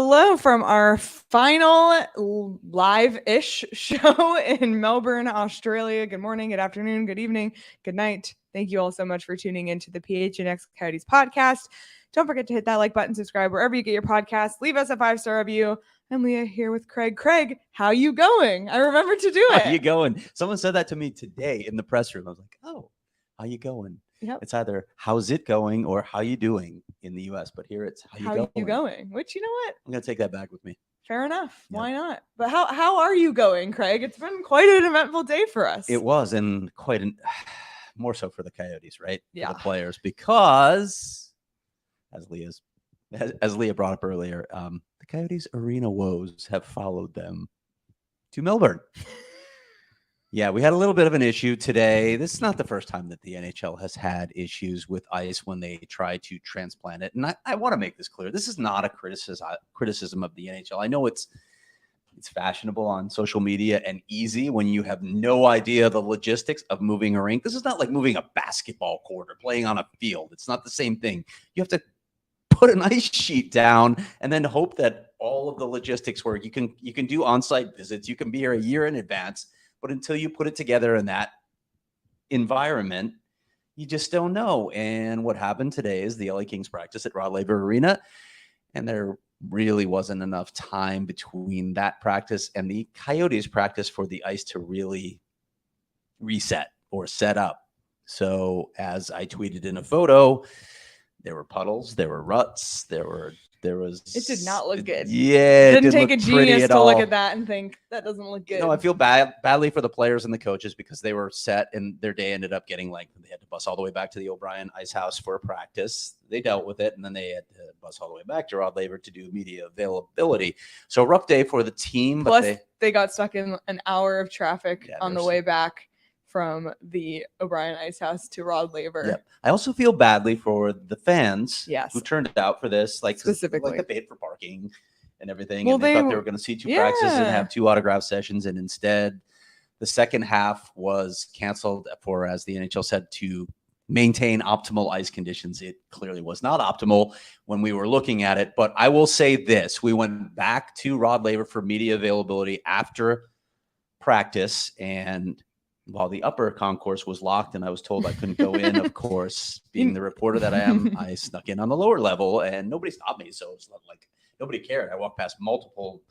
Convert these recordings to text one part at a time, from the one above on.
Hello from our final live-ish show in Melbourne, Australia. Good morning, good afternoon, good evening, good night. Thank you all so much for tuning into the PHNX Coyotes podcast. Don't forget to hit that like button, subscribe wherever you get your podcasts. Leave us a 5-star review. I'm Leah here with Craig. Craig, how you going? I remember to do it. How you going? Someone said that to me today in the press room. I was like, oh, how you going? Yep. It's either how's it going or how you doing in the U.S. But here it's how you going? Which, you know what? I'm going to take that back with me. Fair enough. Yep. Why not? But how are you going, Craig? It's been quite an eventful day for us. It was, and quite more so for the Coyotes, right? Yeah. For the players, because as Leah brought up earlier, the Coyotes arena woes have followed them to Melbourne. Yeah, we had a little bit of an issue today. This is not the first time that the NHL has had issues with ice when they try to transplant it. And I want to make this clear. This is not a criticism of the NHL. I know it's fashionable on social media and easy when you have no idea the logistics of moving a rink. This is not like moving a basketball court or playing on a field. It's not the same thing. You have to put an ice sheet down and then hope that all of the logistics work. You can do on-site visits. You can be here a year in advance. But until you put it together in that environment, you just don't know. And what happened today is the LA Kings practice at Rod Laver Arena, and there really wasn't enough time between that practice and the Coyotes practice for the ice to really reset or set up. So as I tweeted in a photo, there were puddles, there were ruts, there was. It did not look good. Yeah, it didn't take a genius to look at that and think that doesn't look good. No, I feel badly for the players and the coaches because they were set and their day ended up getting lengthened. They had to bus all the way back to the O'Brien Ice House for practice. They dealt with it, and then they had to bus all the way back to Rod Laver to do media availability. So rough day for the team. Plus, they got stuck in an hour of traffic on the way back from the O'Brien Ice House to Rod Laver. Yep. I also feel badly for the fans who turned out for this, like specifically, they paid for parking and everything. Well, and they thought they were going to see two practices and have 2 autograph sessions. And instead, the second half was canceled for, as the NHL said, to maintain optimal ice conditions. It clearly was not optimal when we were looking at it. But I will say this. We went back to Rod Laver for media availability after practice, and while the upper concourse was locked and I was told I couldn't go in, of course, being the reporter that I am, I snuck in on the lower level and nobody stopped me. So it's not like nobody cared. I walked past multiple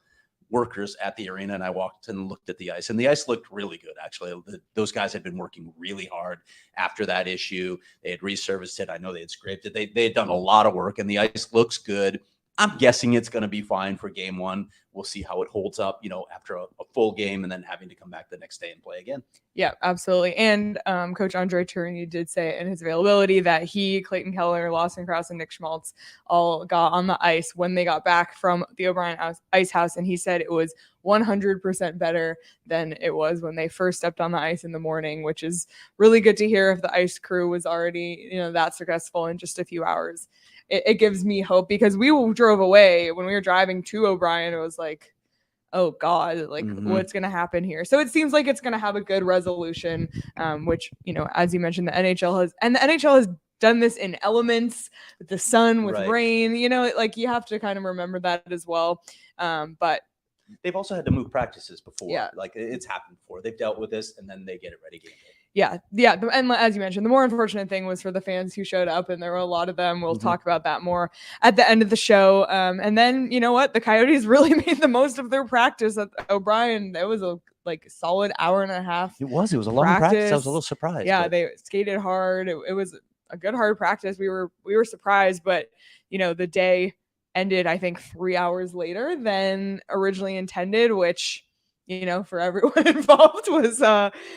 workers at the arena and I walked and looked at the ice, and the ice looked really good. Actually, those guys had been working really hard after that issue. They had resurfaced it. I know they had scraped it. They had done a lot of work, and the ice looks good. I'm guessing it's going to be fine for game one. We'll see how it holds up, after a full game and then having to come back the next day and play again. Yeah, absolutely. And Coach André Tourigny did say in his availability that he, Clayton Keller, Lawson Krause, and Nick Schmaltz all got on the ice when they got back from the O'Brien Ice House. And he said it was 100% better than it was when they first stepped on the ice in the morning, which is really good to hear if the ice crew was already, that successful in just a few hours. It gives me hope, because we drove away when we were driving to O'Brien. It was like, oh God, what's going to happen here? So it seems like it's going to have a good resolution, which, as you mentioned, the NHL has done this in elements with the sun, with rain, you have to kind of remember that as well. But they've also had to move practices before. Yeah. It's happened before. They've dealt with this and then they get it ready game day. Yeah. And as you mentioned, the more unfortunate thing was for the fans who showed up, and there were a lot of them. We'll talk about that more at the end of the show. And then, you know what? The Coyotes really made the most of their practice at O'Brien. That was a solid hour and a half. It was a long practice. I was a little surprised. Yeah, they skated hard. It was a good hard practice. We were surprised, but the day ended, I think, 3 hours later than originally intended, which, for everyone involved was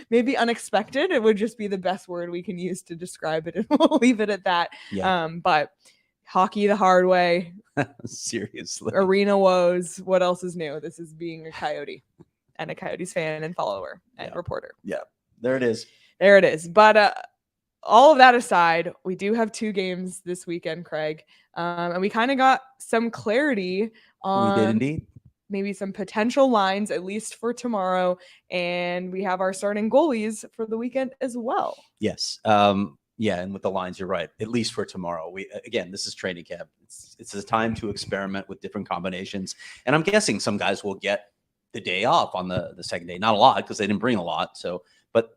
maybe unexpected. It would just be the best word we can use to describe it, and we'll leave it at that. Yeah. But hockey the hard way. Seriously. Arena woes. What else is new? This is being a Coyote and a Coyotes fan and follower and reporter. Yeah, there it is. There it is. But all of that aside, we do have 2 games this weekend, Craig. And we kind of got some clarity on... We did indeed. Maybe some potential lines, at least for tomorrow. And we have our starting goalies for the weekend as well. Yes. Yeah, and with the lines, you're right. At least for tomorrow. This is training camp. It's a time to experiment with different combinations, and I'm guessing some guys will get the day off on the second day. Not a lot because they didn't bring a lot. So, but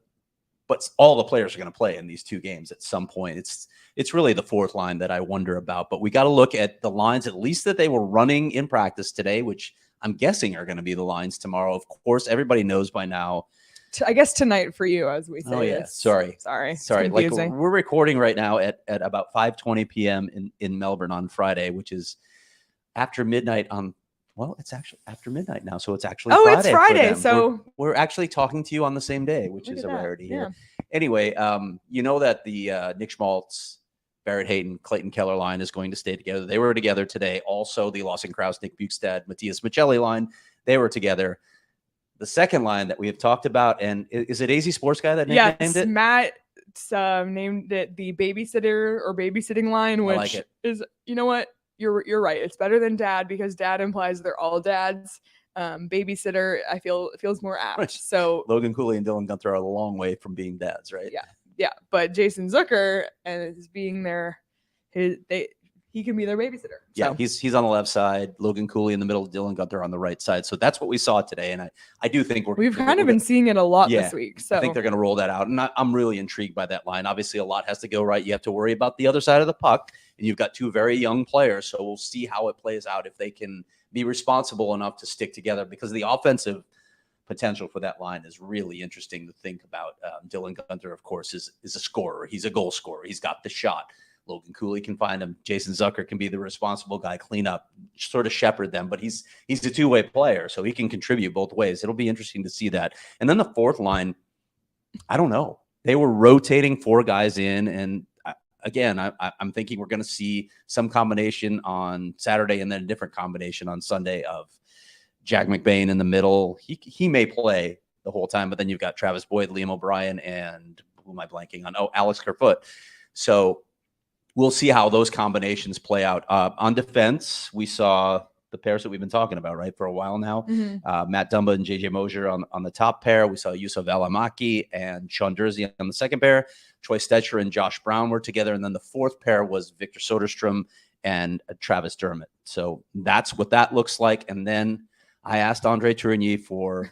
all the players are going to play in these two games at some point. It's really the fourth line that I wonder about. But we got to look at the lines at least that they were running in practice today, which I'm guessing are going to be the lines tomorrow. Of course, everybody knows by now. I guess tonight for you, as we say. Oh yeah, this. sorry. Like Confusing. we're recording right now at about 5:20 p.m. in Melbourne on Friday, which is after midnight on. Well, it's actually after midnight now, so it's actually Friday. It's Friday. So we're actually talking to you on the same day, which is a rarity here. Anyway, you know that the Nick Schmaltz, Barrett Hayton, Clayton Keller line is going to stay together. They were together today. Also, the Lawson Krause, Nick Bukestad, Matthias Michelli line, they were together. The second line that we have talked about, and is it AZ Sports Guy that named it? Matt named it the babysitter or babysitting line, which like is, you know what? You're right. It's better than dad because dad implies they're all dads. Babysitter, I feel it feels more apt. Right. So Logan Cooley and Dylan Gunther are a long way from being dads, right? Yeah. But Jason Zucker is being he can be their babysitter. Yeah, so. he's on the left side, Logan Cooley in the middle, Dylan Gunther on the right side. So that's what we saw today, and I do think we've kind of been seeing it a lot this week. So I think they're going to roll that out, and I'm really intrigued by that line. Obviously, a lot has to go right. You have to worry about the other side of the puck, and you've got two very young players. So we'll see how it plays out if they can be responsible enough to stick together, because the offensive potential for that line is really interesting to think about. Dylan Gunther, of course, is a scorer. He's a goal scorer. He's got the shot. Logan Cooley can find him. Jason Zucker can be the responsible guy, clean up, sort of shepherd them. But he's a two-way player, so he can contribute both ways. It'll be interesting to see that. And then the fourth line, I don't know. They were rotating four guys in, and again, I'm thinking we're going to see some combination on Saturday and then a different combination on Sunday of Jack McBain in the middle. He may play the whole time, but then you've got Travis Boyd, Liam O'Brien, and who am I blanking on? Oh, Alex Kerfoot. So we'll see how those combinations play out. On defense, we saw the pairs that we've been talking about, right, for a while now. Mm-hmm. Matt Dumba and JJ Mosier on the top pair. We saw Yusuf Alamaki and Sean Dursey on the second pair. Troy Stetcher and Josh Brown were together. And then the fourth pair was Victor Soderstrom and Travis Dermott. So that's what that looks like. And then I asked André Tourigny for,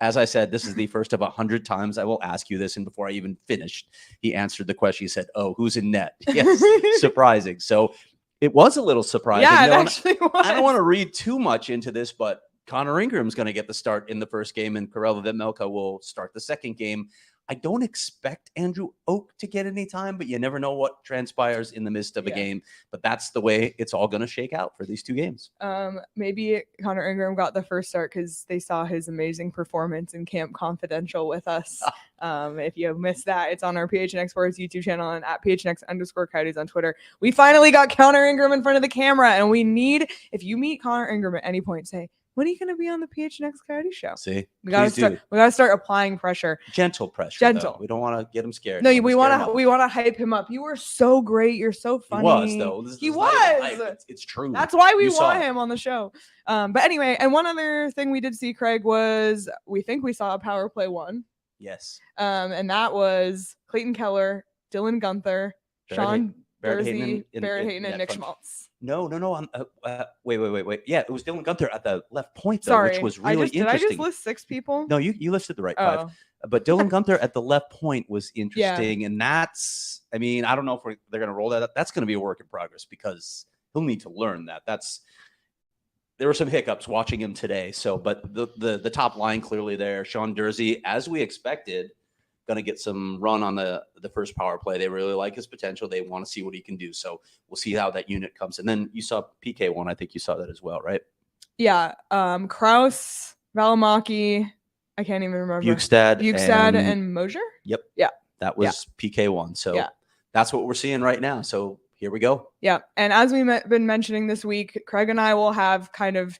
as I said, this is the first of 100 times I will ask you this. And before I even finished, he answered the question. He said, "Oh, who's in net?" Yes, surprising. So it was a little surprising. Yeah, it actually was. I don't want to read too much into this, but Connor Ingram's going to get the start in the first game, and Karel Vejmelka will start the second game. I don't expect Andrew Oak to get any time, but you never know what transpires in the midst of a game. But that's the way it's all going to shake out for these two games. Maybe Connor Ingram got the first start because they saw his amazing performance in Camp Confidential with us. If you missed that, it's on our PHNX Sports YouTube channel and at PHNX_Coyotes on Twitter. We finally got Connor Ingram in front of the camera, and we need, if you meet Connor Ingram at any point, say, "When are you going to be on the PHNX Coyote show?" See, we got to start applying pressure. Gentle pressure. Gentle. Though. We don't want to get him scared. No, we want to hype him up. You were so great. You're so funny. He was though. He was. It's true. That's why we want him on the show. But anyway, and one other thing we did see, Craig, was we think we saw a power play one. Yes. And that was Clayton Keller, Dylan Gunther, Sean Dursey, Barrett Hayton, and Nick Schmaltz. No. Wait. Yeah, it was Dylan Gunther at the left point, though, Sorry, which was really interesting. Did I just list 6 people? No, you listed the right 5. But Dylan Gunther at the left point was interesting. Yeah. And that's, I mean, I don't know if they're going to roll that up. That's going to be a work in progress because he'll need to learn that. There were some hiccups watching him today. So, but the top line clearly there. Sean Dursey, as we expected, going to get some run on the first power play. They really like his potential. They want to see what he can do. So we'll see how that unit comes. And then you saw PK one. I think you saw that as well, right? Yeah. Krause, Valimaki, I can't even remember. Bukestad and Mosier? Yep. Yeah. That was PK one. So that's what we're seeing right now. So here we go. Yeah. And as we've been mentioning this week, Craig and I will have kind of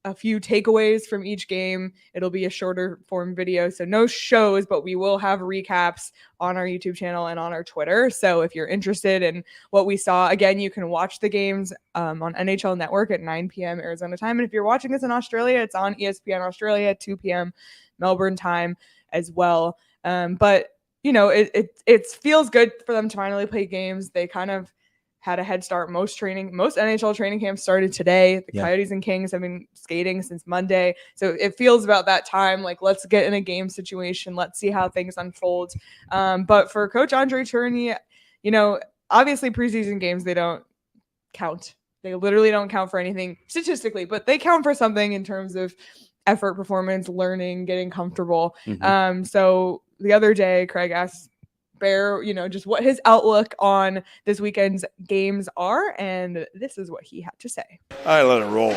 a few takeaways from each game. It'll be a shorter form video, so no shows, but we will have recaps on our YouTube channel and on our Twitter. So if you're interested in what we saw, again, you can watch the games on NHL Network at 9 p.m. Arizona time. And if you're watching this in Australia, it's on ESPN Australia at 2 p.m. Melbourne time as well. But it feels good for them to finally play games. They kind of had a head start. Most NHL training camps started today. The Coyotes and Kings have been skating since Monday. So it feels about that time. Like, let's get in a game situation. Let's see how things unfold. But for Coach André Tourigny, obviously preseason games, they don't count. They literally don't count for anything statistically, but they count for something in terms of effort, performance, learning, getting comfortable. So the other day, Craig asked Bear, just what his outlook on this weekend's games are, and this is what he had to say. I let it roll.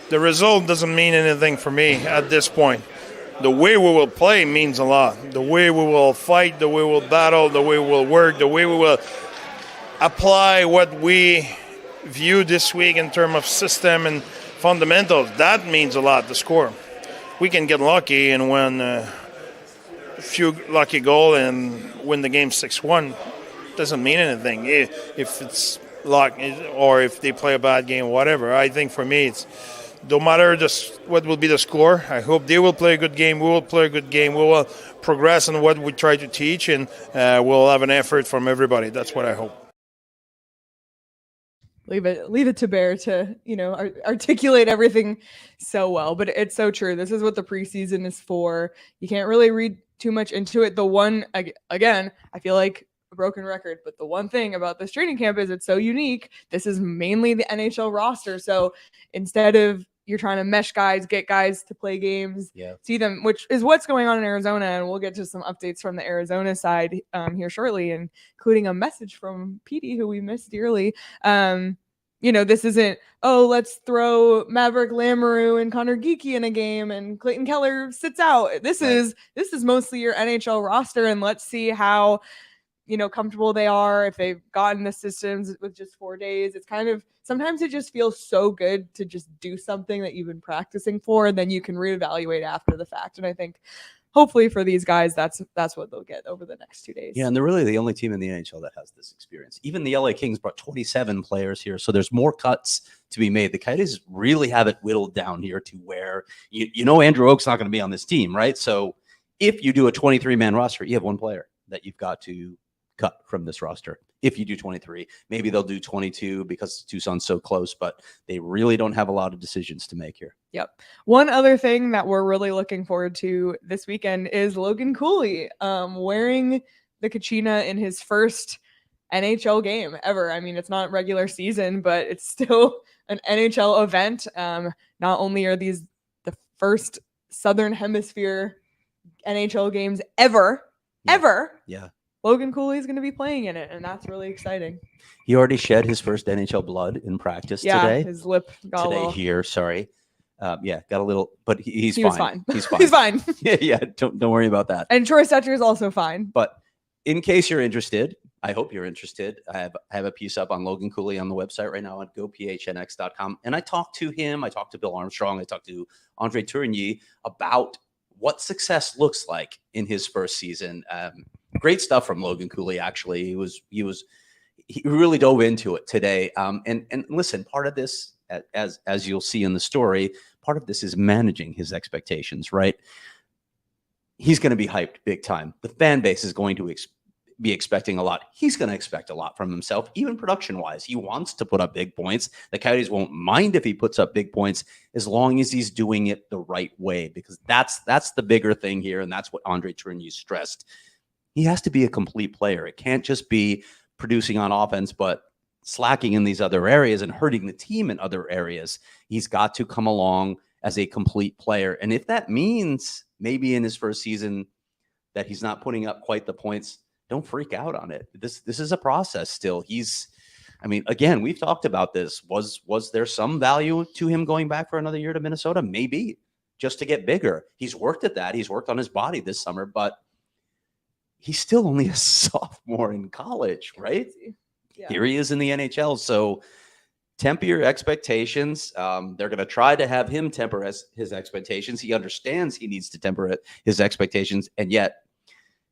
The result doesn't mean anything for me at this point. The way we will play means a lot. The way we will fight, the way we will battle, the way we will work, the way we will apply what we view this week in terms of system and fundamentals, that means a lot, the score. We can get lucky and win a few lucky goals and win the game 6-1. Doesn't mean anything if it's luck or if they play a bad game, whatever. I think for me, it's no matter what will be the score. I hope they will play a good game. We will play a good game. We will progress in what we try to teach, and we'll have an effort from everybody. That's what I hope. Leave it to Bear to, articulate everything so well. But it's so true. This is what the preseason is for. You can't really read too much into it. The one, again, I feel like a broken record, but the one thing about this training camp is it's so unique. This is mainly the NHL roster. So instead of you're trying to mesh guys, get guys to play games, see them, which is what's going on in Arizona. And we'll get to some updates from the Arizona side here shortly, including a message from Petey, who we miss dearly. This isn't, let's throw Maverick Lamoureux and Connor Geekie in a game and Clayton Keller sits out. This is mostly your NHL roster, and let's see how comfortable they are, if they've gotten the systems with just 4 days. It's kind of, sometimes it just feels so good to just do something that you've been practicing for, and then you can reevaluate after the fact. And I think hopefully for these guys, that's what they'll get over the next 2 days. Yeah, and they're really the only team in the NHL that has this experience. Even the LA Kings brought 27 players here, so there's more cuts to be made. The Coyotes really have it whittled down here to where Andrew Oak's not going to be on this team, right? So if you do a 23-man roster, you have one player that you've got to cut from this roster. If you do 23, maybe they'll do 22 because Tucson's so close, but they really don't have a lot of decisions to make here. Yep. One other thing that we're really looking forward to this weekend is Logan Cooley wearing the Kachina in his first NHL game ever. I mean, it's not regular season, but it's still an NHL event. Not only are these the first Southern Hemisphere NHL games ever. Yeah. Logan Cooley is going to be playing in it, and that's really exciting. He already shed his first NHL blood in practice today. His lip got today here. Sorry, got a little, but he's fine. Was fine. He's fine. He's fine. yeah. Don't worry about that. And Troy Stetcher is also fine. But in case you're interested, I hope you're interested. I have a piece up on Logan Cooley on the website right now at gophnx.com, and I talked to him. I talked to Bill Armstrong. I talked to André Tourigny about what success looks like in his first season. Great stuff from Logan Cooley. Actually, he really dove into it today. And listen, part of this, as you'll see in the story, part of this is managing his expectations. Right? He's going to be hyped big time. The fan base is going to be expecting a lot. He's going to expect a lot from himself, even production wise. He wants to put up big points. The Coyotes won't mind if he puts up big points as long as he's doing it the right way, because that's the bigger thing here. And that's what André Tourigny stressed. He has to be a complete player. It can't just be producing on offense, but slacking in these other areas and hurting the team in other areas. He's got to come along as a complete player. And if that means maybe in his first season that he's not putting up quite the points, don't freak out on it. This is a process still. Again, we've talked about this. Was there some value to him going back for another year to Minnesota? Maybe, just to get bigger. He's worked at that. He's worked on his body this summer, but he's still only a sophomore in college, right? Yeah. Here he is in the NHL. So temper your expectations. They're going to try to have him temper his expectations. He understands he needs to temper his expectations, and yet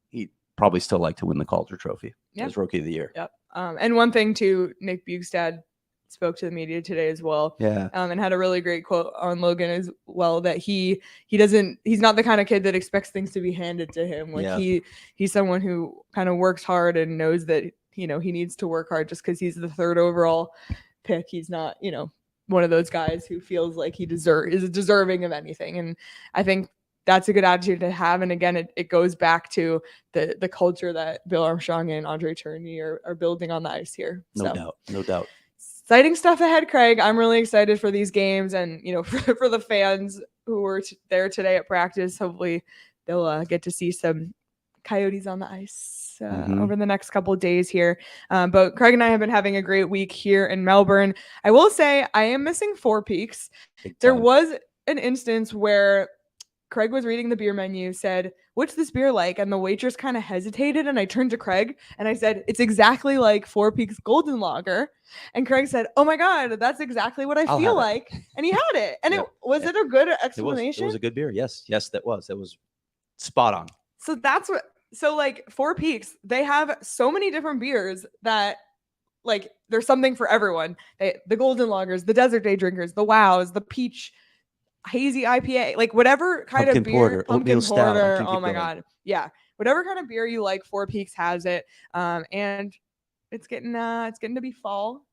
he probably still like to win the Calder Trophy as Rookie of the Year. Yep. And one thing too, Nick Bjugstad spoke to the media today as well. Yeah. And had a really great quote on Logan as well, that he's not the kind of kid that expects things to be handed to him. Like he's someone who kind of works hard and knows that, he needs to work hard just because he's the 3rd overall pick. He's not, one of those guys who feels like is deserving of anything. And I think that's a good attitude to have. And again, it goes back to the culture that Bill Armstrong and André Tourigny are building on the ice here. No doubt. Exciting stuff ahead, Craig. I'm really excited for these games, and for the fans who were there today at practice. Hopefully, they'll get to see some Coyotes on the ice over the next couple of days here. But Craig and I have been having a great week here in Melbourne. I will say I am missing Four Peaks. There was an instance where Craig was reading the beer menu, said, "What's this beer like?" And the waitress kind of hesitated, and I turned to Craig and I said, "It's exactly like Four Peaks Golden Lager." And Craig said, "Oh my God, that's exactly what I feel like." And he had it. And it was it a good explanation? It was a good beer. Yes, that was. It was spot on. So like Four Peaks, they have so many different beers that like there's something for everyone. The Golden Lagers, the Desert Day Drinkers, the Wows, the Peach Hazy IPA, like whatever kind of beer, pumpkin porter. Oh my God. Yeah. Whatever kind of beer you like, Four Peaks has it. And it's getting to be fall,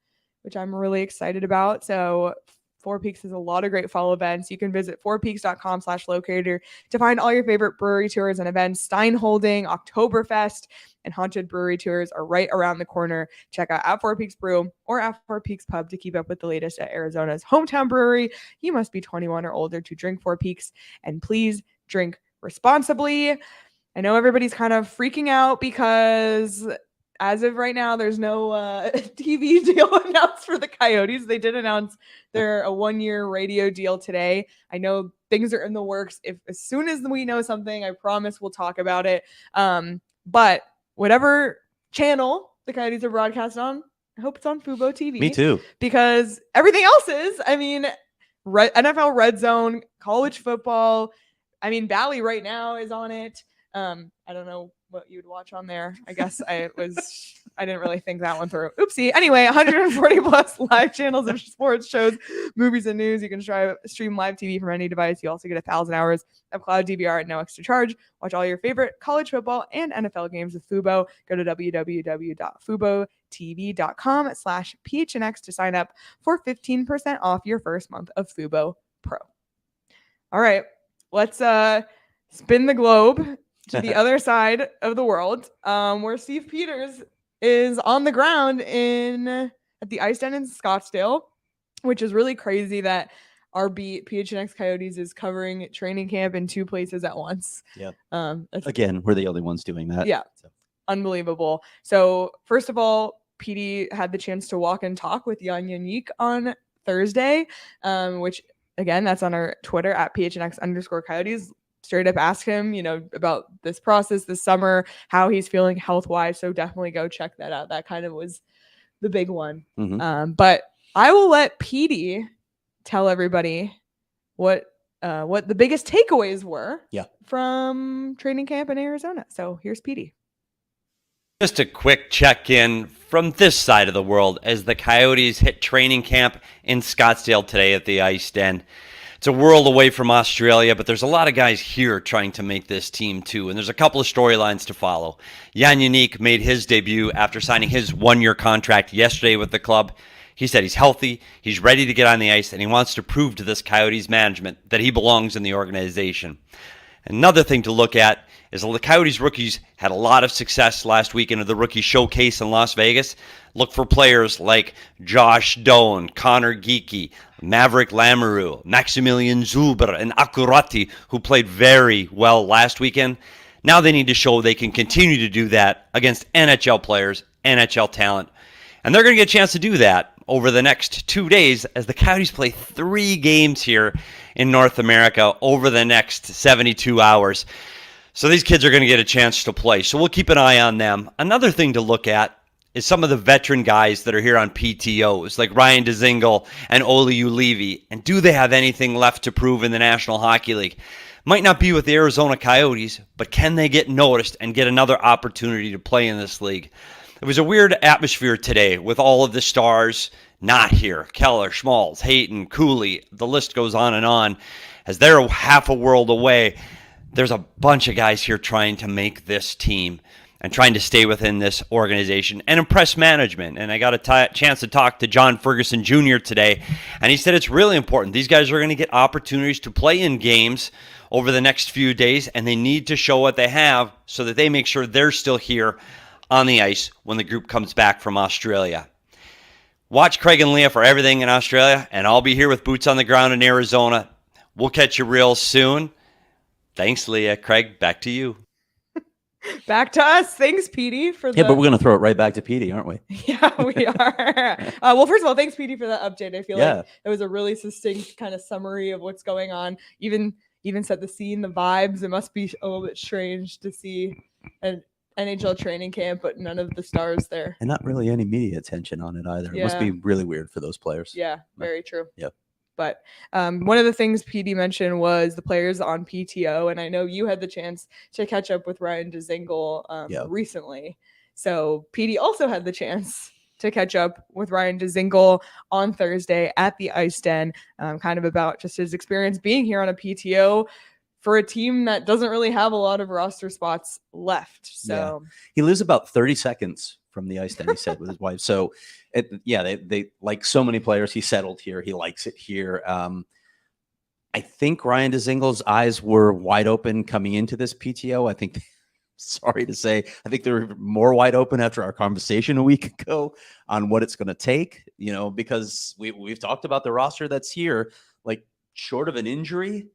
which I'm really excited about. So Four Peaks has a lot of great fall events. You can visit fourpeaks.com/locator to find all your favorite brewery tours and events. Steinholding, Oktoberfest, and Haunted Brewery tours are right around the corner. Check out at Four Peaks Brew or at Four Peaks Pub to keep up with the latest at Arizona's hometown brewery. You must be 21 or older to drink Four Peaks, and please drink responsibly. I know everybody's kind of freaking out because as of right now, there's no TV deal announced for the Coyotes. They did announce a 1-year radio deal today. I know things are in the works. As soon as we know something, I promise we'll talk about it. But whatever channel the Coyotes are broadcast on, I hope it's on Fubo TV. Me too. Because everything else is. I mean, NFL Red Zone, college football. I mean, Bally right now is on it. I don't know what you'd watch on there. I guess I didn't really think that one through. Oopsie. Anyway, 140 plus live channels of sports, shows, movies, and news. You can stream live TV from any device. You also get 1,000 hours of cloud DVR at no extra charge. Watch all your favorite college football and NFL games with Fubo. Go to www.fubotv.com/PHNX to sign up for 15% off your first month of Fubo Pro. All right, let's spin the globe to the other side of the world, where Steve Peters is on the ground at the Ice Den in Scottsdale, which is really crazy that our beat PHNX Coyotes is covering training camp in 2 places at once. Yeah. Again, we're the only ones doing that. Yeah. So. Unbelievable. So first of all, Petey had the chance to walk and talk with Jan Jeník on Thursday, which again, that's on our Twitter at PHNX_Coyotes. Straight up ask him, about this process this summer, how he's feeling health-wise. So definitely go check that out. That kind of was the big one. But I will let Petey tell everybody what the biggest takeaways were from training camp in Arizona. So here's Petey. Just a quick check-in from this side of the world as the Coyotes hit training camp in Scottsdale today at the Ice Den. It's a world away from Australia, but there's a lot of guys here trying to make this team too, and there's a couple of storylines to follow. Jan Jeník made his debut after signing his 1-year contract yesterday with the club. He said he's healthy, he's ready to get on the ice, and he wants to prove to this Coyotes management that he belongs in the organization. Another thing to look at is the Coyotes rookies had a lot of success last weekend of the rookie showcase in Las Vegas. Look for players like Josh Doan, Connor Geekie, Maverick Lamoureux, Maximilian Zuber, and Akurati, who played very well last weekend. Now they need to show they can continue to do that against NHL players, NHL talent. And they're going to get a chance to do that over the next 2 days as the Coyotes play 3 games here in North America over the next 72 hours. So these kids are going to get a chance to play. So we'll keep an eye on them. Another thing to look at is some of the veteran guys that are here on PTOs, like Ryan Dzingel and Olli Juolevi. And do they have anything left to prove in the National Hockey League? Might not be with the Arizona Coyotes, but can they get noticed and get another opportunity to play in this league? It was a weird atmosphere today with all of the stars not here. Keller, Schmaltz, Hayton, Cooley, the list goes on and on. As they're half a world away, there's a bunch of guys here trying to make this team and trying to stay within this organization and impress management. And I got a chance to talk to John Ferguson Jr. today, and he said it's really important. These guys are going to get opportunities to play in games over the next few days, and they need to show what they have so that they make sure they're still here on the ice when the group comes back from Australia. Watch Craig and Leah for everything in Australia, and I'll be here with boots on the ground in Arizona. We'll catch you real soon. Thanks, Leah. Craig, back to you. Back to us. Thanks, Petey, for the... Yeah, but we're going to throw it right back to Petey, aren't we? Yeah, we are. Well, first of all, thanks, Petey, for that update. I feel Yeah. like it was a really succinct kind of summary of what's going on. Even set the scene, the vibes. It must be a little bit strange to see an NHL training camp, but none of the stars there. And not really any media attention on it either. It must be really weird for those players. Yeah, very true. Yep. But one of the things Petey mentioned was the players on PTO, and I know you had the chance to catch up with Ryan Dzingel recently. So Petey also had the chance to catch up with Ryan Dzingel on Thursday at the Ice Den, kind of about just his experience being here on a PTO for a team that doesn't really have a lot of roster spots left. So he lives about 30 seconds from the Ice Den, he said, with his wife. So they like so many players, he settled here. He likes it here. I think Ryan Dzingel's eyes were wide open coming into this PTO. I think, sorry to say, I think they were more wide open after our conversation a week ago on what it's going to take, because we've talked about the roster that's here, like short of an injury,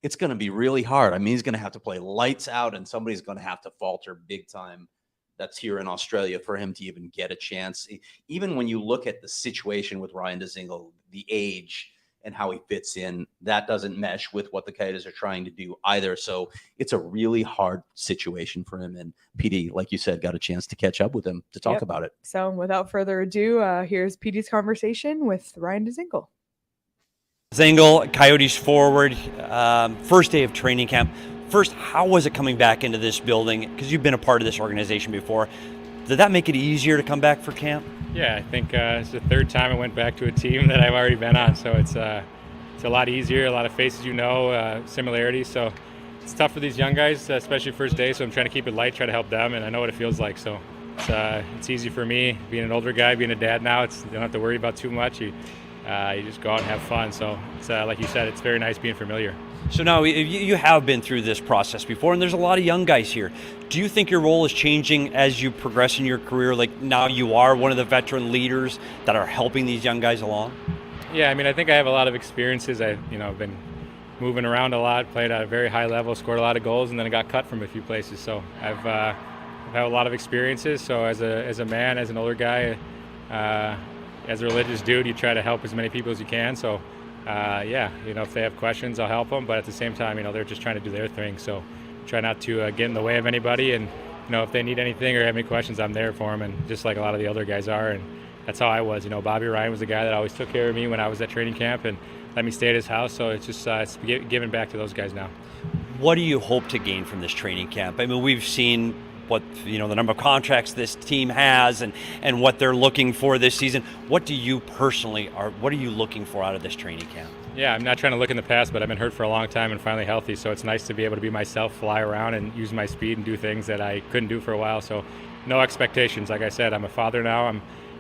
it's going to be really hard. I mean, he's going to have to play lights out and somebody's going to have to falter big time. That's here in Australia for him to even get a chance. Even when you look at the situation with Ryan Dzingel, the age and how he fits in, that doesn't mesh with what the Coyotes are trying to do either. So it's a really hard situation for him. And PD, like you said, got a chance to catch up with him to talk about it. So without further ado, here's PD's conversation with Ryan Dzingel. Dzingel, Coyotes forward, first day of training camp. First, how was it coming back into this building? Because you've been a part of this organization before. Did that make it easier to come back for camp? Yeah, I think it's the third time I went back to a team that I've already been on. So it's a lot easier, a lot of faces similarities. So it's tough for these young guys, especially first day. So I'm trying to keep it light, try to help them, and I know what it feels like. So it's easy for me, being an older guy, being a dad now. You don't have to worry about too much. You just go out and have fun. So it's like you said, it's very nice being familiar. So now you have been through this process before, and there's a lot of young guys here. Do you think your role is changing as you progress in your career? Like now you are one of the veteran leaders that are helping these young guys along? Yeah, I mean, I think I have a lot of experiences. I've been moving around a lot, played at a very high level, scored a lot of goals, and then I got cut from a few places. So I've had a lot of experiences. So as a man, as an older guy, as a religious dude, you try to help as many people as you can. So if they have questions, I'll help them. But at the same time, they're just trying to do their thing. So try not to get in the way of anybody. And, if they need anything or have any questions, I'm there for them. And just like a lot of the other guys are. And that's how I was. Bobby Ryan was the guy that always took care of me when I was at training camp and let me stay at his house. So it's just it's giving back to those guys now. What do you hope to gain from this training camp? I mean, we've seen what the number of contracts this team has and what they're looking for this season. What are you looking for out of this training camp? Yeah, I'm not trying to look in the past, but I've been hurt for a long time and finally healthy, so it's nice to be able to be myself, fly around and use my speed and do things that I couldn't do for a while. So no expectations. Like I said, I'm a father now.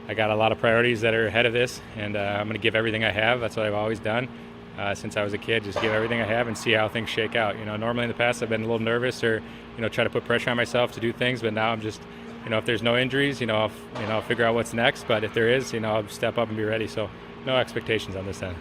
I got a lot of priorities that are ahead of this, and I'm going to give everything I have. That's what I've always done since I was a kid. Just give everything I have and see how things shake out. Normally in the past I've been a little nervous or try to put pressure on myself to do things, but now I'm just if there's no injuries, I'll figure out what's next. But if there is, I'll step up and be ready. So no expectations on this end.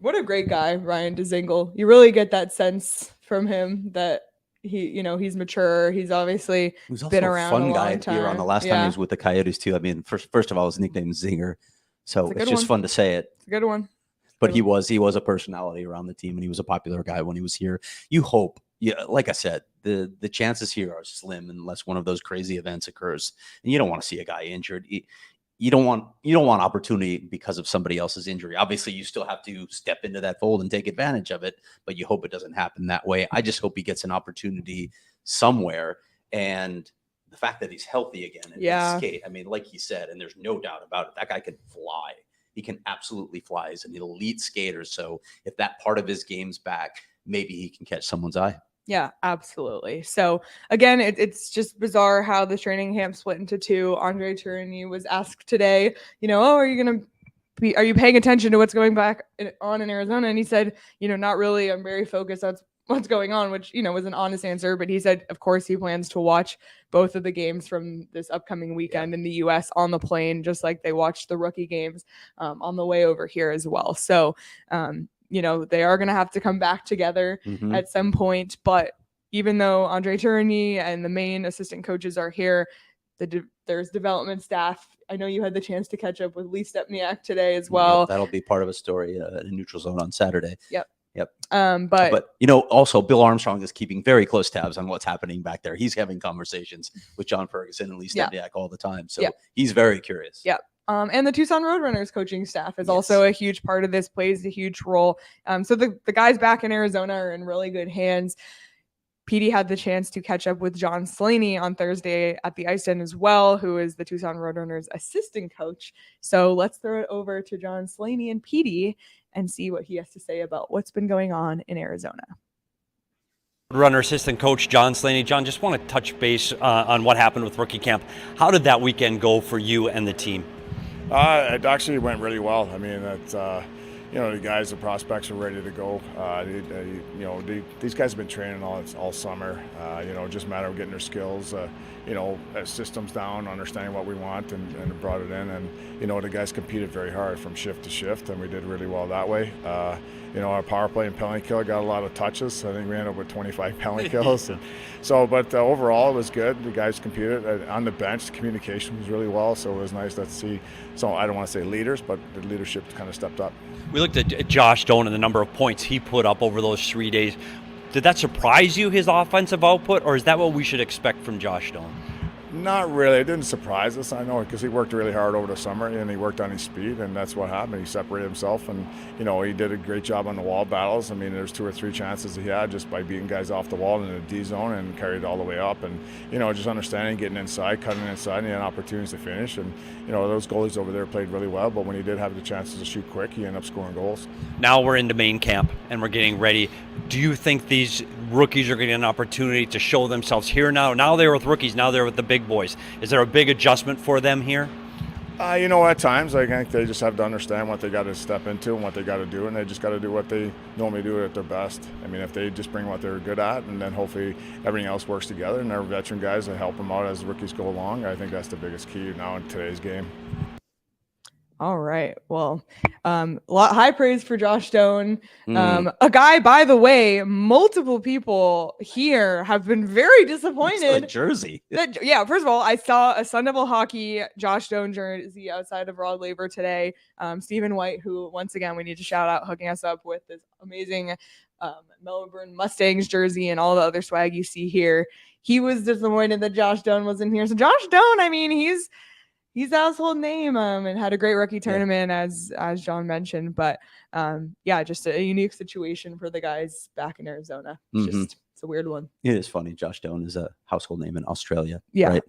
What a great guy, Ryan Dzingel. You really get that sense from him that he's mature. He's obviously been around a long time. Fun guy here on the last time he was with the Coyotes too. I mean, first of all, his nickname is Zinger, so it's just fun to say it. It's a good one. But he was a personality around the team, and he was a popular guy when he was here. You hope, like I said, the chances here are slim unless one of those crazy events occurs, and you don't want to see a guy injured. You don't want opportunity because of somebody else's injury. Obviously, you still have to step into that fold and take advantage of it, but you hope it doesn't happen that way. I just hope he gets an opportunity somewhere. And the fact that he's healthy again and can skate. I mean, like he said, and there's no doubt about it, that guy can fly. He can absolutely fly. He's an elite skater. So if that part of his game's back, maybe he can catch someone's eye. Yeah, absolutely. So again, it's just bizarre how the training camp split into two. André Tourigny was asked today, are you paying attention to what's going on in Arizona? And he said, not really. I'm very focused on what's going on, which, was an honest answer. But he said, of course, he plans to watch both of the games from this upcoming weekend in the U.S. on the plane, just like they watched the rookie games on the way over here as well. So, they are going to have to come back together at some point. But even though André Tourigny and the main assistant coaches are here, there's development staff. I know you had the chance to catch up with Lee Stepniak today as well. Yep, that'll be part of a story in Neutral Zone on Saturday. Yep. But also Bill Armstrong is keeping very close tabs on what's happening back there. He's having conversations with John Ferguson and Lee Stepniak all the time. So he's very curious. Yep. And the Tucson Roadrunners coaching staff is also a huge part of this, plays a huge role. So the guys back in Arizona are in really good hands. Petey had the chance to catch up with John Slaney on Thursday at the Ice Den as well, who is the Tucson Roadrunners assistant coach. So let's throw it over to John Slaney and Petey and see what he has to say about what's been going on in Arizona. Runner assistant coach John Slaney. John, just want to touch base on what happened with rookie camp. How did that weekend go for you and the team? It actually went really well. I mean, the guys, the prospects are ready to go. These guys have been training all summer. Just a matter of getting their skills, systems down, understanding what we want, and brought it in. And the guys competed very hard from shift to shift, and we did really well that way. Our power play and penalty kill got a lot of touches. I think we ended up with 25 penalty kills. But overall, it was good. The guys competed. On the bench, the communication was really well, so it was nice to see. So I don't want to say leaders, but the leadership kind of stepped up. We looked at Josh Doan and the number of points he put up over those 3 days. Did that surprise you, his offensive output, or is that what we should expect from Josh Doan? Not really. It didn't surprise us, I know, because he worked really hard over the summer, and he worked on his speed, and that's what happened. He separated himself, and, he did a great job on the wall battles. I mean, there's 2 or 3 chances he had just by beating guys off the wall in the D zone and carried it all the way up. And, just understanding, getting inside, cutting inside, and he had opportunities to finish. And, those goalies over there played really well, but when he did have the chances to shoot quick, he ended up scoring goals. Now we're into main camp, and we're getting ready. Do you think these rookies are getting an opportunity to show themselves here now? Now they're with rookies, now they're with the big boys. Is there a big adjustment for them here? At times I think they just have to understand what they got to step into and what they got to do, and they just got to do what they normally do at their best. I mean, if they just bring what they're good at, and then hopefully everything else works together, and our veteran guys that help them out as the rookies go along, I think that's the biggest key now in today's game. All right. Well, high praise for Josh Doan. A guy, by the way, multiple people here have been very disappointed. Like jersey. First of all, I saw a Sun Devil Hockey Josh Doan jersey outside of Rod Laver today. Stephen White, who, once again, we need to shout out, hooking us up with this amazing Melbourne Mustangs jersey and all the other swag you see here. He was disappointed that Josh Doan wasn't here. So Josh Doan, I mean, he's a household name and had a great rookie tournament as John mentioned, but just a unique situation for the guys back in Arizona. It's a weird one. It is funny. Josh Doan is a household name in Australia. Yeah. Right?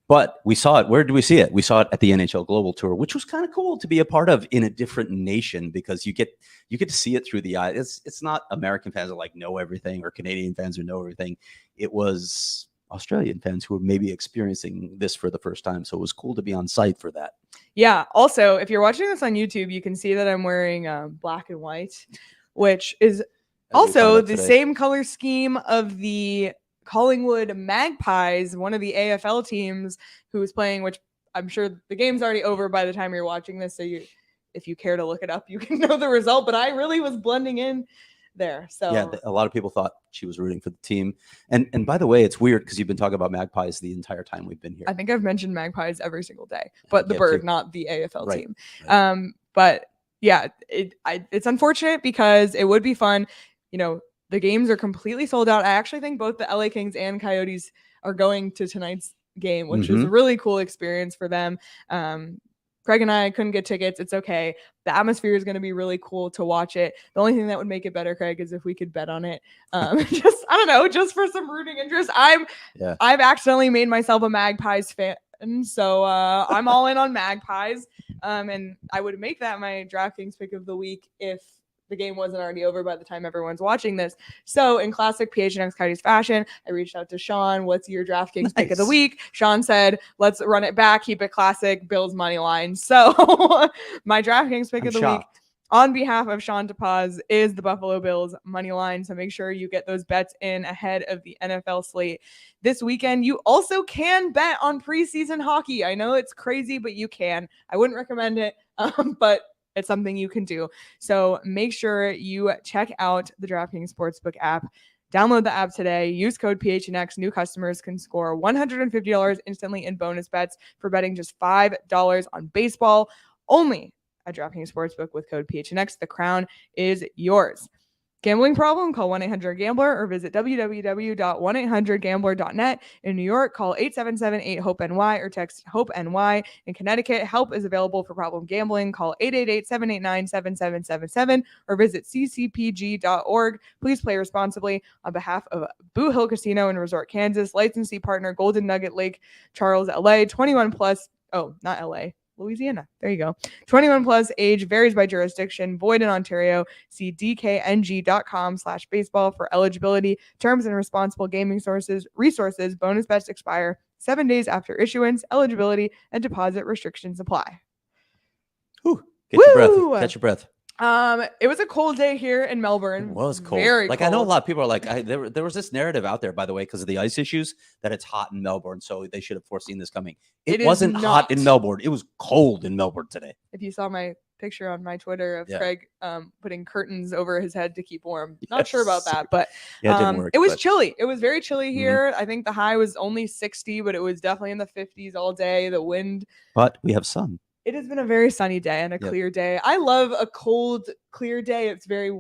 But we saw it. Where did we see it? We saw it at the NHL Global Tour, which was kind of cool to be a part of in a different nation, because you get to see it through the eye. It's not American fans that know everything, or Canadian fans who know everything. It was Australian fans who were maybe experiencing this for the first time. So it was cool to be on site for that. Yeah. Also, if you're watching this on YouTube, you can see that I'm wearing black and white, which is also the same color scheme of the Collingwood Magpies, one of the AFL teams who is playing, which I'm sure the game's already over by the time you're watching this. So if you care to look it up, you can know the result, but I really was blending in there. So yeah, a lot of people thought she was rooting for the team. And by the way, it's weird because you've been talking about Magpies the entire time we've been here. I think I've mentioned Magpies every single day, but the bird, not the AFL team. Right. But yeah, it's unfortunate because it would be fun. The games are completely sold out. I actually think both the LA Kings and Coyotes are going to tonight's game, which is a really cool experience for them. Craig and I couldn't get tickets. It's okay. The atmosphere is going to be really cool to watch it. The only thing that would make it better, Craig, is if we could bet on it. Just, I don't know, just for some rooting interest. I've accidentally made myself a Magpies fan. So I'm all in on Magpies. And I would make that my DraftKings pick of the week if the game wasn't already over by the time everyone's watching this. So in classic PHNX Coyotes fashion, I reached out to Sean. What's your DraftKings pick of the week? Sean said, let's run it back, keep it classic, Bills money line. So my DraftKings pick of the week on behalf of Sean DePaz is the Buffalo Bills money line. So make sure you get those bets in ahead of the NFL slate this weekend. You also can bet on preseason hockey. I know it's crazy, but you can. I wouldn't recommend it, but it's something you can do. So make sure you check out the DraftKings Sportsbook app. Download the app today. Use code PHNX. New customers can score $150 instantly in bonus bets for betting just $5 on baseball. Only at DraftKings Sportsbook with code PHNX. The crown is yours. Gambling problem? Call 1-800-GAMBLER or visit www.1800gambler.net. In New York, call 877-8-HOPE-NY or text HOPE-NY. In Connecticut, help is available for problem gambling. Call 888-789-7777 or visit ccpg.org. Please play responsibly. On behalf of Boot Hill Casino and Resort, Kansas, licensee partner Golden Nugget Lake Charles, LA, 21 plus. Oh, not LA. Louisiana. There you go. 21 plus, age varies by jurisdiction, void in Ontario. See dkng.com/baseball for eligibility, terms and responsible gaming resources. Bonus bets expire 7 days after issuance. Eligibility and deposit restrictions apply. Whew. Catch your breath. It was a cold day here in Melbourne. It was cold. Very cold. I know a lot of people are like, there was this narrative out there, by the way, because of the ice issues, that it's hot in Melbourne, so they should have foreseen this coming. It wasn't hot in Melbourne. It was cold in Melbourne today. If you saw my picture on my Twitter of Craig putting curtains over his head to keep warm. Not sure about that, but it didn't work. It was chilly. It was very chilly here. I think the high was only 60, but it was definitely in the 50s all day. The wind. But we have sun. It has been a very sunny day and a clear day. I love a cold, clear day. It's very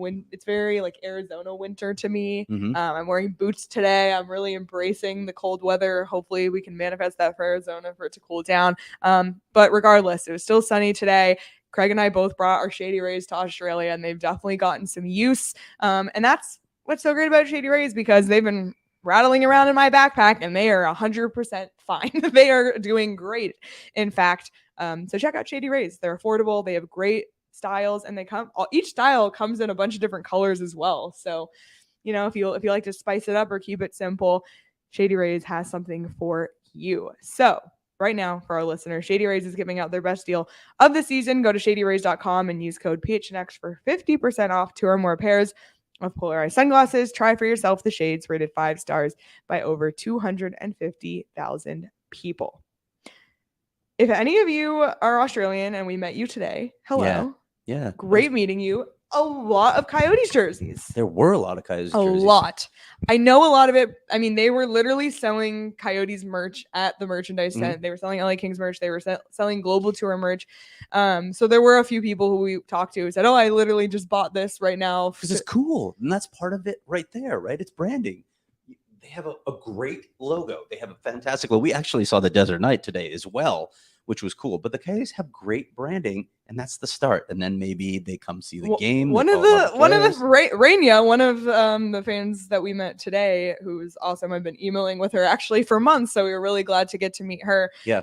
like Arizona winter to me. I'm wearing boots today. I'm really embracing the cold weather. Hopefully we can manifest that for Arizona for it to cool down. But regardless, it was still sunny today. Craig and I both brought our Shady Rays to Australia, and they've definitely gotten some use. And that's what's so great about Shady Rays, because they've been rattling around in my backpack and they are 100% fine. They are doing great. In fact, so check out Shady Rays. They're affordable. They have great styles, and each style comes in a bunch of different colors as well. So, if you like to spice it up or keep it simple, Shady Rays has something for you. So right now, for our listeners, Shady Rays is giving out their best deal of the season. Go to shadyrays.com and use code PHNX for 50% off 2 or more pairs of polarized sunglasses. Try for yourself the shades rated 5 stars by over 250,000 people. If any of you are Australian and we met you today, hello. Yeah. Great meeting you. A lot of Coyotes jerseys. There were a lot of Coyotes jerseys. A lot. I know a lot of it. I mean, they were literally selling Coyotes merch at the merchandise tent. They were selling LA Kings merch. They were selling Global Tour merch. So there were a few people who we talked to who said, I literally just bought this right now. Because it's cool. And that's part of it right there, right? It's branding. They have a great logo. They have a fantastic logo. We actually saw the Desert Night today as well, which was cool. But the Coyotes have great branding, and that's the start. And then maybe they come see the game. One of the fans that we met today, who's awesome. I've been emailing with her actually for months, so we were really glad to get to meet her. Yeah.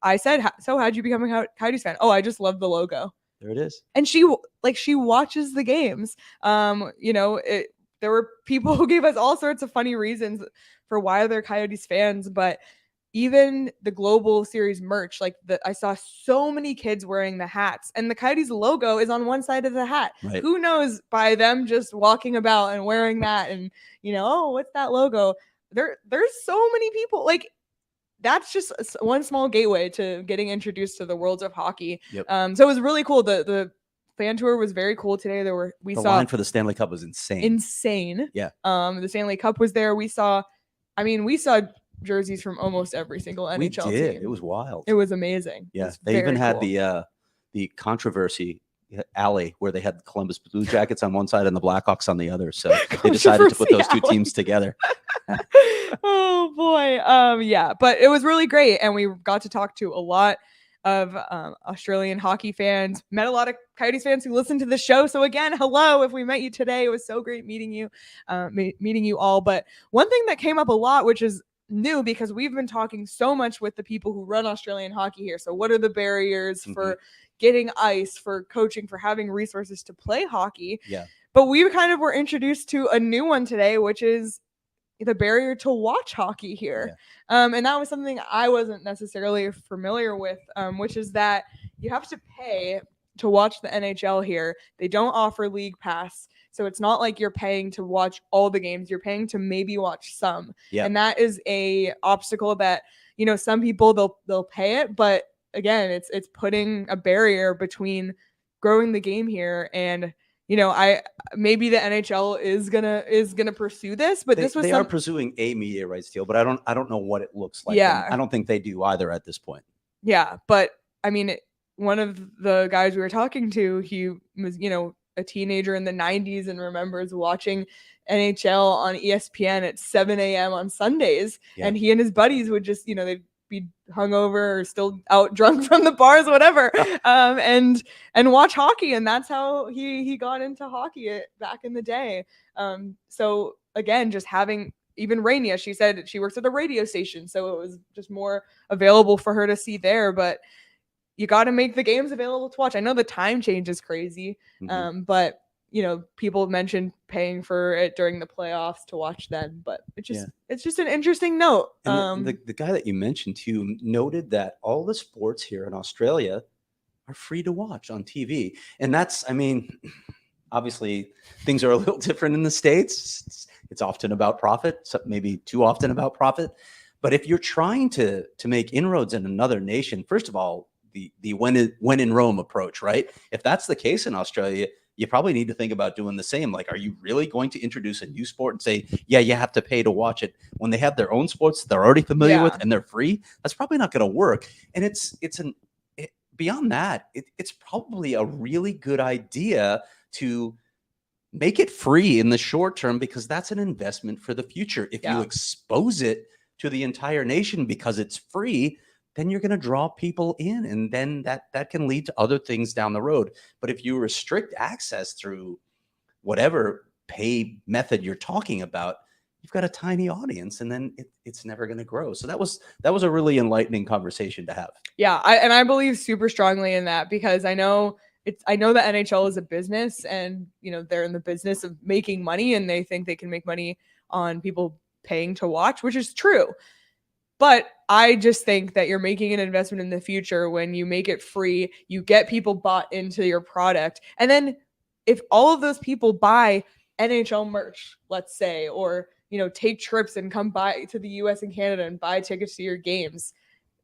I said, so how'd you become a Coyotes fan? Oh, I just love the logo. There it is. And she watches the games. There were people who gave us all sorts of funny reasons for why they're Coyotes fans, but even the Global Series merch, I saw so many kids wearing the hats, and the Coyotes logo is on one side of the hat. Right. Who knows, by them just walking about and wearing that, and what's that logo? There's so many people. That's just one small gateway to getting introduced to the worlds of hockey. Yep. So it was really cool. The fan tour was very cool today. The line for the Stanley Cup was insane. Yeah. The Stanley Cup was there. We saw jerseys from almost every single NHL team. It was wild. It was amazing. Yeah. They even had the controversy alley where they had the Columbus Blue Jackets on one side and the Blackhawks on the other. So they decided to put those two teams together. Oh boy. Yeah, but it was really great. And we got to talk to a lot of Australian hockey fans. Met a lot of Coyotes fans who listen to the show. So again, hello. If we met you today, it was so great meeting you all. But one thing that came up a lot, which is new because we've been talking so much with the people who run Australian hockey here. So what are the barriers for getting ice, for coaching, for having resources to play hockey? Yeah. But we kind of were introduced to a new one today, which is the barrier to watch hockey here. Yeah. And that was something I wasn't necessarily familiar with, which is that you have to pay to watch the NHL here. They don't offer league pass. So it's not like you're paying to watch all the games. You're paying to maybe watch some. Yeah. And that is a obstacle that, some people they'll pay it, but again, it's putting a barrier between growing the game here and maybe the NHL is gonna pursue this, but they are pursuing a media rights deal, but I don't know what it looks like. Yeah, and I don't think they do either at this point. Yeah, but I mean, one of the guys we were talking to, he was a teenager in the 90s and remembers watching NHL on ESPN at 7 a.m. on Sundays, and he and his buddies would just they'd be hungover or still out drunk from the bars, whatever, and watch hockey. And that's how he got into hockey back in the day. So again, just having even Rainia, she said she works at a radio station, so it was just more available for her to see there. But you got to make the games available to watch. I know the time change is crazy, but people mentioned paying for it during the playoffs to watch then, but it's just an interesting note. And the guy that you mentioned too noted that all the sports here in Australia are free to watch on TV. And that's, obviously things are a little different in the States. It's often about profit, so maybe too often about profit. But if you're trying to make inroads in another nation, first of all, the when in Rome approach, right? If that's the case in Australia, you probably need to think about doing the same. Like, are you really going to introduce a new sport and say, yeah, you have to pay to watch it when they have their own sports they're already familiar with and they're free? That's probably not going to work. And beyond that, it's probably a really good idea to make it free in the short term, because that's an investment for the future. If you expose it to the entire nation because it's free, then you're going to draw people in, and then that can lead to other things down the road. But if you restrict access through whatever pay method you're talking about, you've got a tiny audience, and then it's never going to grow. So that was a really enlightening conversation to have. Yeah, I believe super strongly in that, because I know the NHL is a business, and they're in the business of making money, and they think they can make money on people paying to watch, which is true. But I just think that you're making an investment in the future when you make it free, you get people bought into your product. And then if all of those people buy NHL merch, let's say, or, take trips and come by to the US and Canada and buy tickets to your games,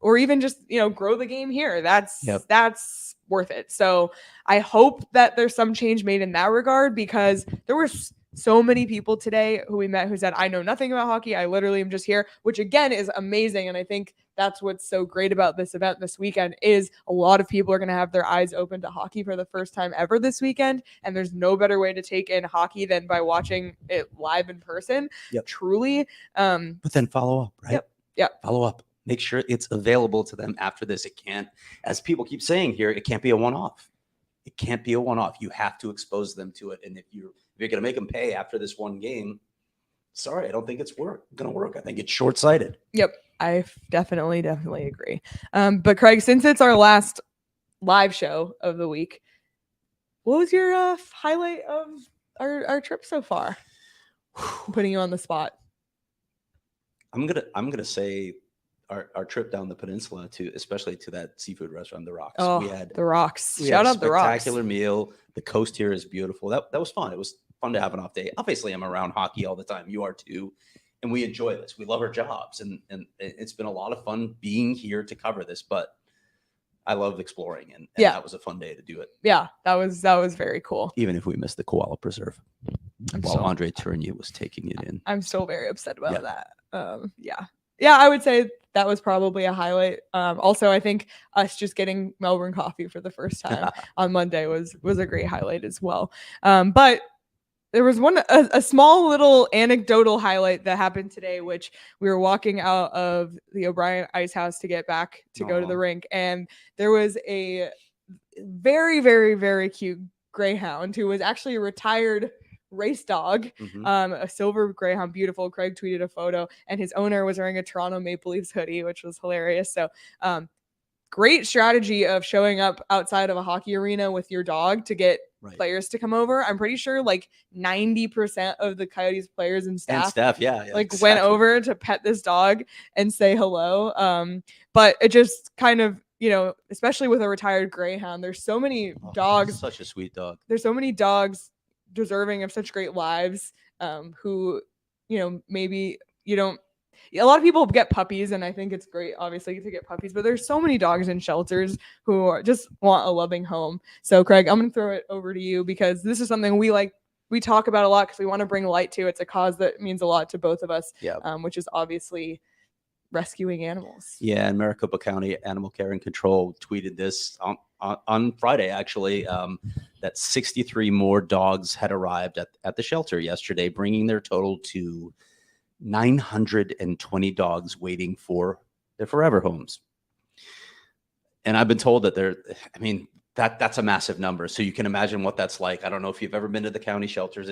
or even just, grow the game here, that's worth it. So I hope that there's some change made in that regard, because there were so many people today who we met who said, I know nothing about hockey. I literally am just here, which again is amazing. And I think that's what's so great about this event this weekend is a lot of people are going to have their eyes open to hockey for the first time ever this weekend. And there's no better way to take in hockey than by watching it live in person. Truly. But then follow up, right? Yep. Follow up. Make sure it's available to them after this. It can't, as people keep saying here, it can't be a one-off. It can't be a one-off. You have to expose them to it. And if you're going to make them pay after this one game, sorry, I don't think it's going to work. I think it's short-sighted. Yep, I definitely agree. But Craig, since it's our last live show of the week, what was your highlight of our trip so far? Putting you on the spot. I'm gonna say our trip down the peninsula especially to that seafood restaurant, The Rocks. Oh, The Rocks! Shout out The Rocks! Spectacular meal. The coast here is beautiful. That was fun. It was fun to have an off day. Obviously, I'm around hockey all the time. You are too, and we enjoy this. We love our jobs, and it's been a lot of fun being here to cover this. But I love exploring, and that was a fun day to do it. Yeah, that was very cool. Even if we missed the koala preserve while André Tourigny was taking it in. I'm still very upset about that. Yeah, I would say that was probably a highlight. Also, I think us just getting Melbourne coffee for the first time on Monday was a great highlight as well. But there was a small little anecdotal highlight that happened today, which we were walking out of the O'Brien Ice House to get back to go to the rink, and there was a very, very, very cute greyhound who was actually a retired race dog, a silver greyhound, beautiful. Craig tweeted a photo, and his owner was wearing a Toronto Maple Leafs hoodie, which was hilarious. So great strategy of showing up outside of a hockey arena with your dog to get players to come over. I'm pretty sure like 90% of the Coyotes players and staff went over to pet this dog and say hello. But it just kind of, especially with a retired greyhound, there's so many dogs. Such a sweet dog. There's so many dogs deserving of such great lives, who, maybe you don't. A lot of people get puppies, and I think it's great, obviously, to get puppies, but there's so many dogs in shelters who just want a loving home. So, Craig, I'm going to throw it over to you because this is something we talk about a lot because we want to bring light to. It's a cause that means a lot to both of us, which is obviously rescuing animals. Yeah, and Maricopa County Animal Care and Control tweeted this on Friday, actually, that 63 more dogs had arrived at the shelter yesterday, bringing their total to 920 dogs waiting for their forever homes. And I've been told that that's a massive number. So you can imagine what that's like. I don't know if you've ever been to the county shelters.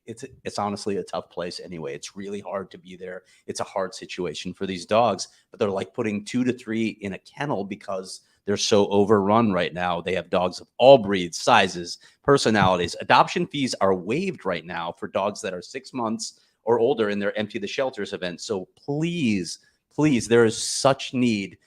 It's honestly a tough place anyway. It's really hard to be there. It's a hard situation for these dogs, but they're like putting 2 to 3 in a kennel because they're so overrun right now. They have dogs of all breeds, sizes, personalities. Adoption fees are waived right now for dogs that are 6 months or older in their Empty the Shelters event. So please, there is such need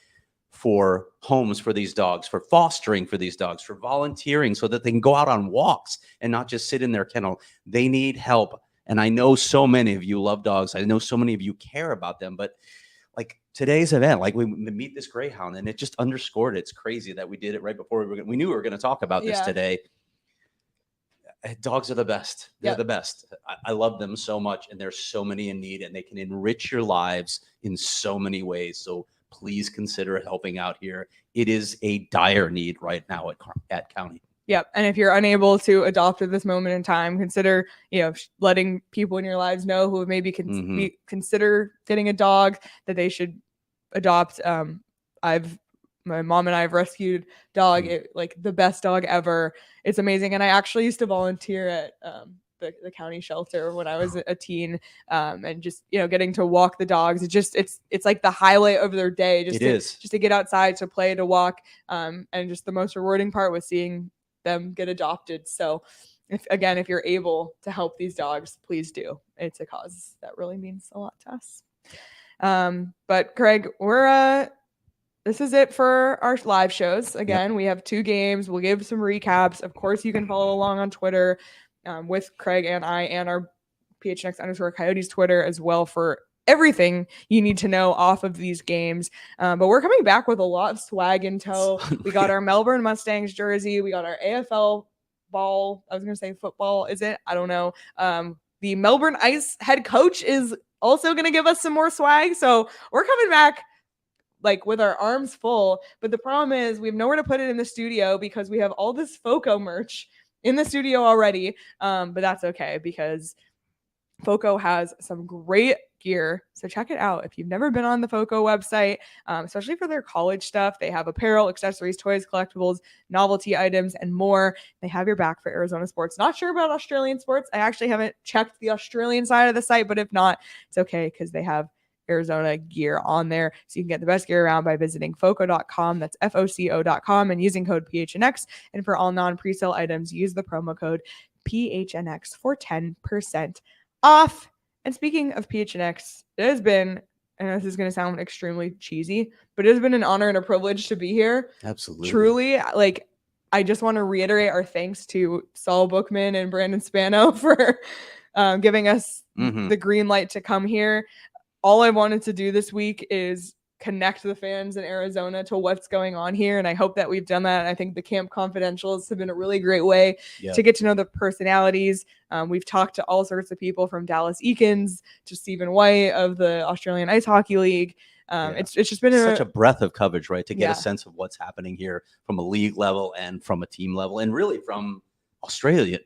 for homes for these dogs, for fostering for these dogs, for volunteering so that they can go out on walks and not just sit in their kennel. They need help. And I know so many of you love dogs. I know so many of you care about them, but like today's event, like we meet this greyhound, and it just underscored it. It's crazy that we did it right before we knew we were going to talk about this today. Dogs are the best. They're the best. I love them so much, and there's so many in need, and they can enrich your lives in so many ways. So please consider helping out here. It is a dire need right now at county. Yep. And if you're unable to adopt at this moment in time, consider, letting people in your lives know who maybe consider getting a dog that they should adopt. My mom and I have rescued dog, like the best dog ever. It's amazing. And I actually used to volunteer at the county shelter when I was a teen, and just, getting to walk the dogs. It's like the highlight of their day. Just to get outside, to play, to walk. And just the most rewarding part was seeing them get adopted. So if you're able to help these dogs, please do. It's a cause that really means a lot to us. But Craig, this is it for our live shows. Again, we have 2 games. We'll give some recaps. Of course, you can follow along on Twitter with Craig and I and our PHNX_Coyotes Twitter as well for everything you need to know off of these games. But we're coming back with a lot of swag in tow. We got our Melbourne Mustangs jersey. We got our AFL ball. I was going to say football. Is it? I don't know. The Melbourne Ice head coach is also going to give us some more swag. So we're coming back like with our arms full. But the problem is we have nowhere to put it in the studio because we have all this FOCO merch in the studio already. But that's okay because FOCO has some great gear. So check it out. If you've never been on the FOCO website, especially for their college stuff, they have apparel, accessories, toys, collectibles, novelty items, and more. They have your back for Arizona sports. Not sure about Australian sports. I actually haven't checked the Australian side of the site, but if not, it's okay because they have Arizona gear on there. So you can get the best gear around by visiting foco.com. That's FOCO.com and using code PHNX. And for all non-presale items, use the promo code PHNX for 10% off. And speaking of PHNX, it has been, and this is going to sound extremely cheesy, but it has been an honor and a privilege to be here. Absolutely. Truly, like, I just want to reiterate our thanks to Saul Bookman and Brandon Spano for giving us the green light to come here. All I wanted to do this week is connect the fans in Arizona to what's going on here. And I hope that we've done that. And I think the Camp Confidentials have been a really great way to get to know the personalities. We've talked to all sorts of people from Dallas Eakins to Stephen White of the Australian Ice Hockey League. It's just been such a breadth of coverage, right? To get a sense of what's happening here from a league level and from a team level and really from Australia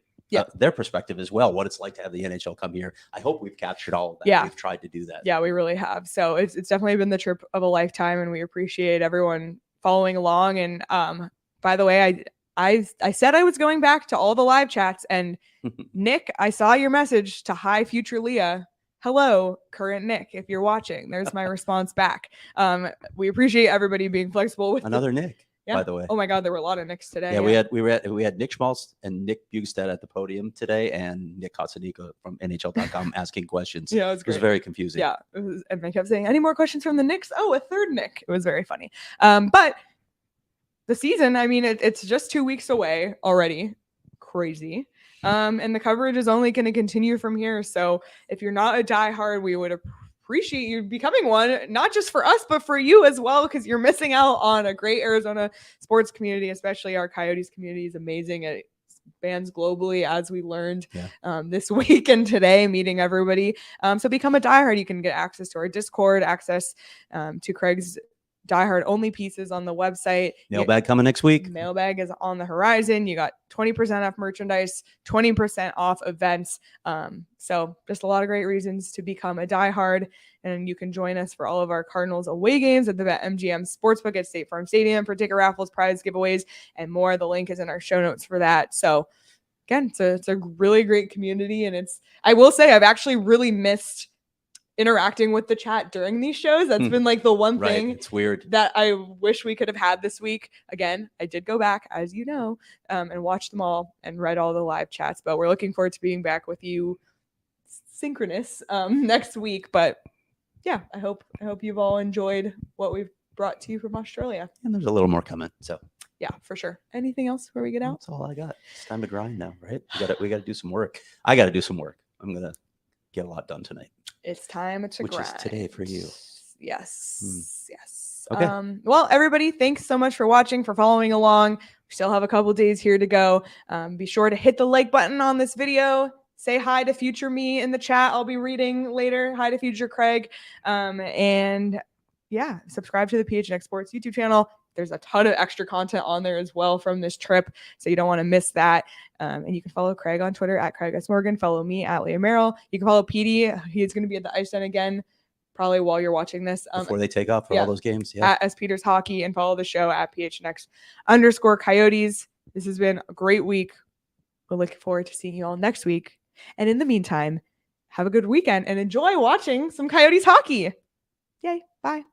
their perspective as well, what it's like to have the NHL come here. I hope we've captured all of that. Yeah. We've tried to do that. Yeah, we really have. So it's definitely been the trip of a lifetime, and we appreciate everyone following along. And by the way, I said I was going back to all the live chats, and Nick, I saw your message to hi future Leah. Hello, current Nick, if you're watching. There's my response back. We appreciate everybody being flexible with Another Nick, by the way. Oh my God, there were a lot of Nicks today. Yeah, we had Nick Schmaltz and Nick Bugstad at the podium today, and Nick Hatsanika from NHL.com asking questions. Yeah, it was very confusing. Yeah, and I kept saying, any more questions from the Knicks? Oh, a third Nick. It was very funny. But the season, I mean, it's just 2 weeks away already. Crazy. And the coverage is only going to continue from here. So if you're not a diehard, we would appreciate you becoming one, not just for us, but for you as well, because you're missing out on a great Arizona sports community, especially our Coyotes community is amazing. It spans globally, as we learned this week and today, meeting everybody. So become a diehard. You can get access to our Discord, access to Craig's diehard only pieces on the website. Mailbag coming next week. Mailbag is on the horizon. You got 20% off merchandise, 20% off events. So just a lot of great reasons to become a diehard. And you can join us for all of our Cardinals away games at the BetMGM Sportsbook at State Farm Stadium for ticket raffles, prize giveaways, and more. The link is in our show notes for that. So again, it's a really great community. And I will say, I've actually really missed interacting with the chat during these shows. That's been like the one thing it's weird that I wish we could have had this week. Again, I did go back, as you know, and watch them all and read all the live chats, but we're looking forward to being back with you synchronous next week. But yeah, I hope you've all enjoyed what we've brought to you from Australia. And there's a little more coming. So yeah, for sure. Anything else before we get out? That's all I got. It's time to grind now, right? We got to do some work. I got to do some work. I'm going to get a lot done tonight. It's time to grind. Which is today for you. Yes. Yes. Okay. Well, everybody, thanks so much for watching, for following along. We still have a couple days here to go. Be sure to hit the like button on this video. Say hi to future me in the chat. I'll be reading later. Hi to future Craig. And yeah, subscribe to the PHNX Sports YouTube channel. There's a ton of extra content on there as well from this trip, so you don't want to miss that. And you can follow Craig on Twitter at Craig S. Morgan. Follow me at Leah Merrill. You can follow Petey. He's going to be at the Ice Den again, probably while you're watching this. Before they take off for all those games. Yeah. At S. Peters Hockey, and follow the show at PHNX_Coyotes. This has been a great week. We're looking forward to seeing you all next week. And in the meantime, have a good weekend and enjoy watching some Coyotes hockey. Yay. Bye.